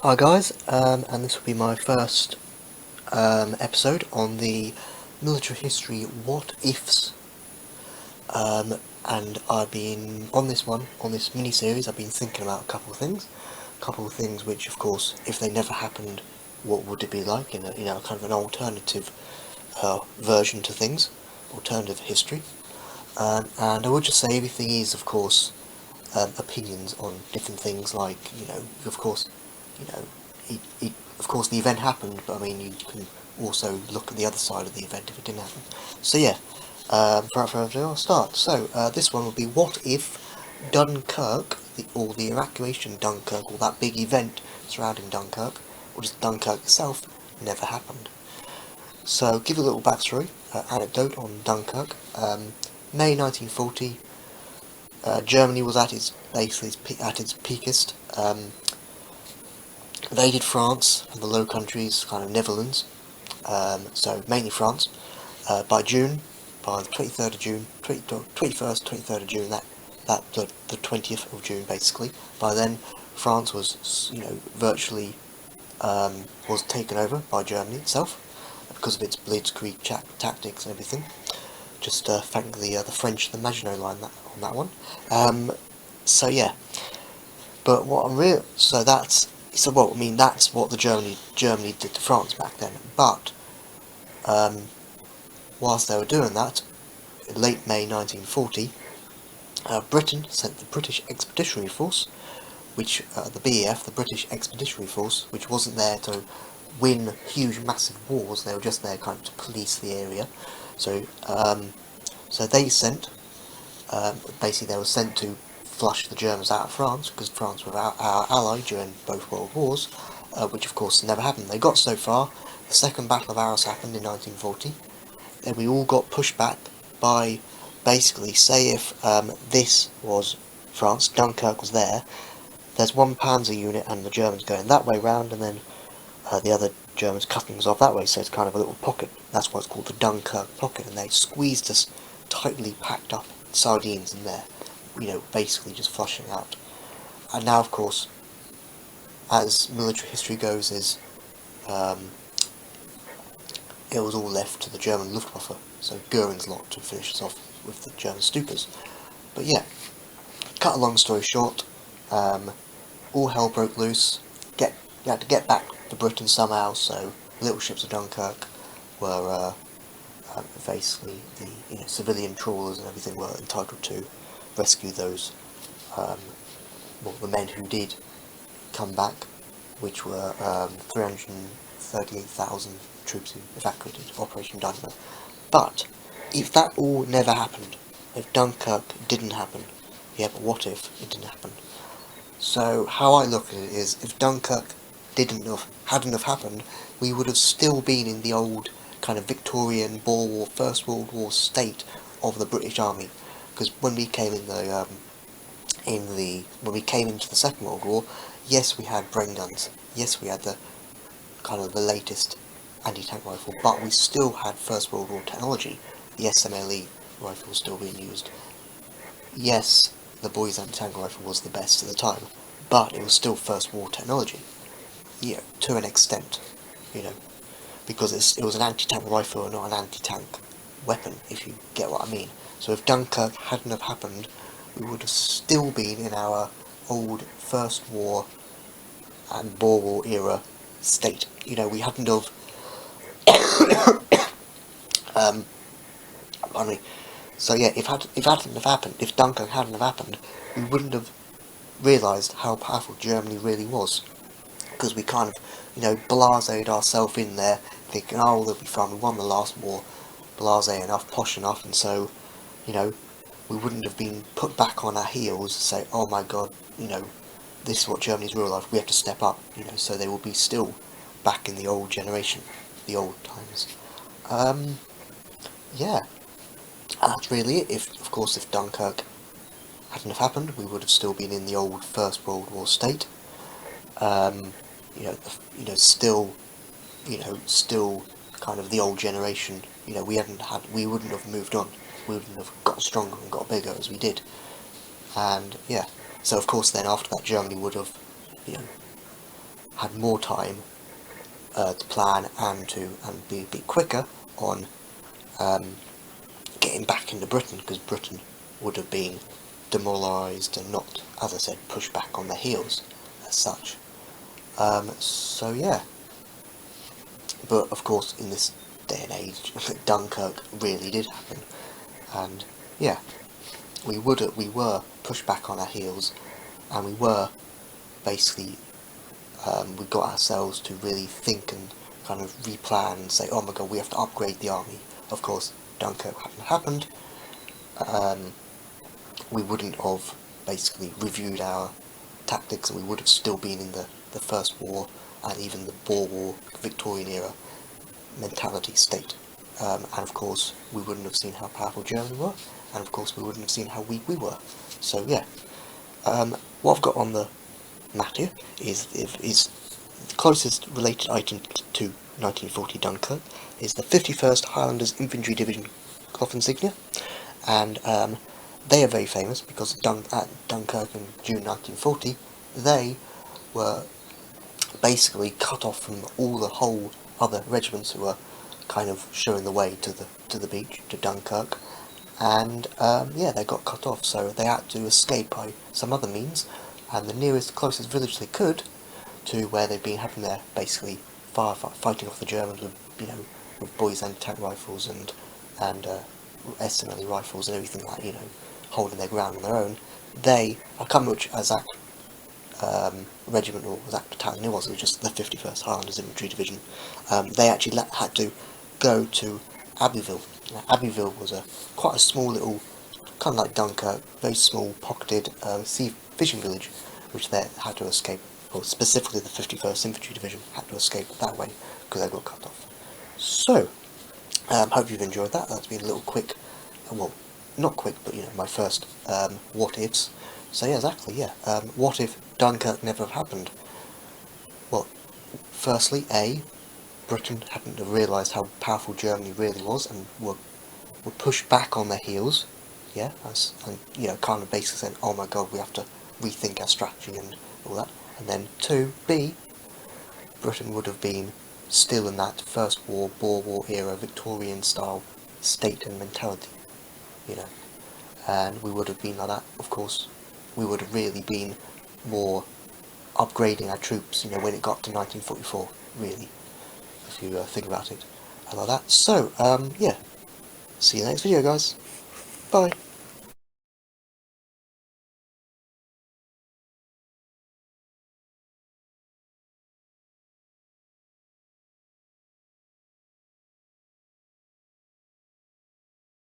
Hi guys, and this will be my first episode on the military history what ifs. And I've been on this mini series. I've been thinking about a couple of things which, of course, if they never happened, what would it be like? Kind of an alternative version to things, alternative history. And I would just say everything is, of course, opinions on different things. Like, of course, you know, of course, the event happened, but I mean, you can also look at the other side of the event if it didn't happen. So yeah, without further ado, I'll start. So this one will be: what if Dunkirk, or the evacuation of Dunkirk, or that big event surrounding Dunkirk, or just Dunkirk itself, never happened? So give a little backstory, anecdote on Dunkirk. May 1940. Germany was at its peakest. Invaded France and the Low Countries, kind of Netherlands. So mainly France. By the 23rd of June, 21st, 23rd of June, the 20th of June, basically. By then, France was, virtually was taken over by Germany itself because of its blitzkrieg tactics and everything. Just thank the French, the Maginot Line on that one. So yeah, but what I'm real so that's so well I mean that's what the Germany did to France back then. But whilst they were doing that, in late May 1940, Britain sent the British Expeditionary Force, which the BEF, the British Expeditionary Force, which wasn't there to win huge, massive wars. They were just there kind of to police the area. So, so they sent basically they were sent to flush the Germans out of France, because France were our ally during both World Wars, which of course never happened. They got so far. The Second Battle of Arras happened in 1940. Then we all got pushed back by, basically, say if this was France, Dunkirk was there, there's one Panzer unit and the Germans going that way round, and then the other Germans cutting us off that way, so it's kind of a little pocket. That's why it's called the Dunkirk pocket, and they squeezed us tightly packed up sardines in there, basically just flushing out. And now, of course, as military history goes, it was all left to the German Luftwaffe, so Goering's lot, to finish us off with the German Stukas. But yeah, cut a long story short, all hell broke loose. You had to get back to Britain somehow, so little ships of Dunkirk were basically the civilian trawlers and everything were entitled to rescue those, the men who did come back, which were 338,000 troops who evacuated, Operation Dynamo. But if that all never happened, if Dunkirk didn't happen, yeah, but what if it didn't happen? So how I look at it is, if Dunkirk hadn't have happened, we would have still been in the old kind of Victorian Boer War, First World War state of the British Army. Because when we came when we came into the Second World War, yes, we had brain guns, yes, we had the kind of the latest anti-tank rifle, but we still had First World War technology. The SMLE rifle was still being used. Yes, the Boys anti-tank rifle was the best at the time, but it was still First War technology. Yeah, to an extent, because it was an anti-tank rifle and not an anti-tank weapon, if you get what I mean. So if Dunkirk hadn't have happened, we would have still been in our old First War and Boer War era state. We hadn't have pardon me. So yeah, if Dunkirk hadn't have happened, we wouldn't have realised how powerful Germany really was, because we kind of, blased ourselves in there, thinking, oh, they'll be fine, we won the last war, blasé enough, posh enough, and so, we wouldn't have been put back on our heels to say, oh my god, this is what Germany's real life, we have to step up, so they will be still back in the old generation, the old times. Yeah, that's really it. Of course, if Dunkirk hadn't have happened, we would have still been in the old First World War state. Still, still kind of the old generation. We wouldn't have moved on. We wouldn't have got stronger and got bigger as we did. And yeah, so of course then after that Germany would have, had more time to plan and be a bit quicker on getting back into Britain, because Britain would have been demoralised and not, as I said, pushed back on their heels as such. So yeah, but of course in this day and age, Dunkirk really did happen, and yeah, we were pushed back on our heels, and we were basically we got ourselves to really think and kind of replan and say, oh my god, we have to upgrade the army. Of course, Dunkirk hadn't happened. We wouldn't have basically reviewed our tactics, and we would have still been in the First War and even the Boer War, Victorian era mentality state. And of course, we wouldn't have seen how powerful Germany were, and of course, we wouldn't have seen how weak we were. So yeah, what I've got on the mat here is the closest related item to 1940 Dunkirk is the 51st Highlanders Infantry Division cloth insignia, and they are very famous because at Dunkirk in June 1940, they were basically cut off from all the whole other regiments who were kind of showing the way to the beach, to Dunkirk, and yeah, they got cut off, so they had to escape by some other means, and the nearest, closest village they could to where they'd been having their basically fighting off the Germans with, with boys and tank rifles and SMLE rifles and everything like, holding their ground on their own. I can't remember which exact regiment or exact battalion it was just the 51st Highlanders Infantry Division. They actually had to go to Abbeville. Now, Abbeville was quite a small little, kind of like Dunkirk, very small pocketed sea fishing village, which they had to escape, or specifically the 51st Infantry Division had to escape that way because they got cut off. So, hope you've enjoyed that. That's been a little quick, well, not quick, but my first what ifs. So yeah, exactly, yeah. What if Dunkirk never happened? Well, firstly, Britain hadn't realised how powerful Germany really was and were pushed back on their heels, yeah, and kind of basically said, oh my god, we have to rethink our strategy and all that. And then 2, B, Britain would have been still in that First War, Boer War era, Victorian style state and mentality, and we would have been like that. Of course, we would have really been more upgrading our troops, when it got to 1944, really, if you think about it, and like that. So, yeah, see you next video, guys. Bye.